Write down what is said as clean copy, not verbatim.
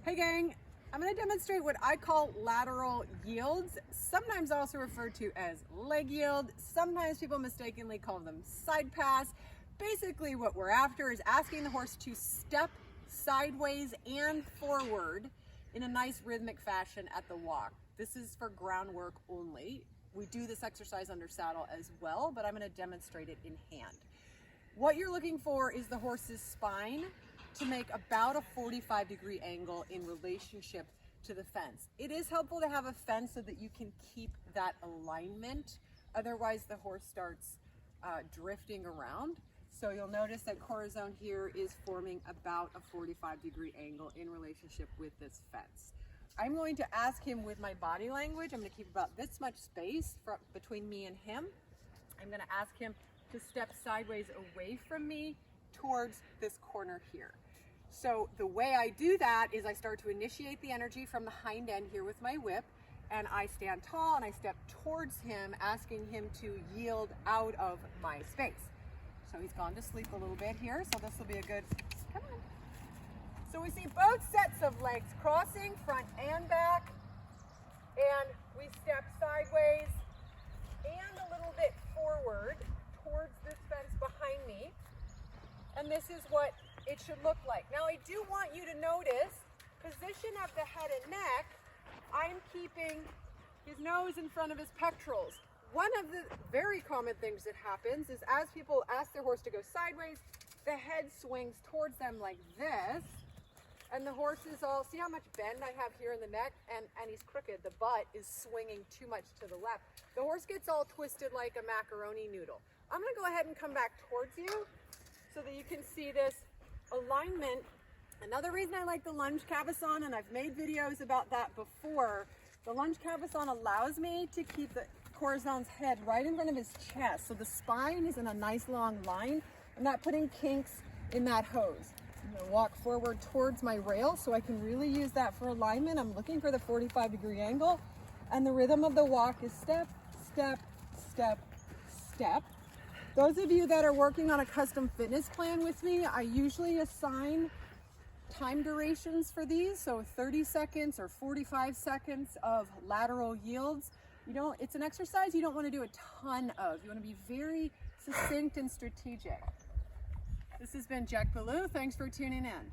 Hey gang, I'm going to demonstrate what I call lateral yields, sometimes also referred to as leg yield. Sometimes people mistakenly call them side pass. Basically what we're after is asking the horse to step sideways and forward in a nice rhythmic fashion at the walk. This is for groundwork only. We do this exercise under saddle as well, but I'm going to demonstrate it in hand. What you're looking for is the horse's spine to make about a 45-degree angle in relationship to the fence. It is helpful to have a fence so that you can keep that alignment. Otherwise, the horse starts drifting around. So you'll notice that Corazon here is forming about a 45-degree angle in relationship with this fence. I'm going to ask him with my body language. I'm going to keep about this much space between me and him. I'm going to ask him to step sideways away from me towards this corner here. So the way I do that is I start to initiate the energy from the hind end here with my whip, and I stand tall and I step towards him, asking him to yield out of my space. So he's gone to sleep a little bit here, so this will be a good, come on. So we see both sets of legs crossing, front and back, and we step sideways and a little bit forward towards this fence behind me. And this is what it should look like. Now I do want you to notice position of the head and neck. I'm keeping his nose in front of his pectorals. One of the very common things that happens is as people ask their horse to go sideways, the head swings towards them like this, and the horse is all, see how much bend I have here in the neck, and he's crooked. The butt is swinging too much to the left. The horse gets all twisted like a macaroni noodle. I'm gonna go ahead and come back towards you so that you can see this alignment. Another reason I like the lunge cavesson, and I've made videos about that before, the lunge cavesson allows me to keep the Corazon's head right in front of his chest, so the spine is in a nice long line. I'm not putting kinks in that hose. I'm going to walk forward towards my rail so I can really use that for alignment. I'm looking for the 45-degree angle, and the rhythm of the walk is step, step, step, step. Those of you that are working on a custom fitness plan with me, I usually assign time durations for these, so 30 seconds or 45 seconds of lateral yields. It's an exercise you don't want to do a ton of. You want to be very succinct and strategic. This has been Jack Ballou. Thanks for tuning in.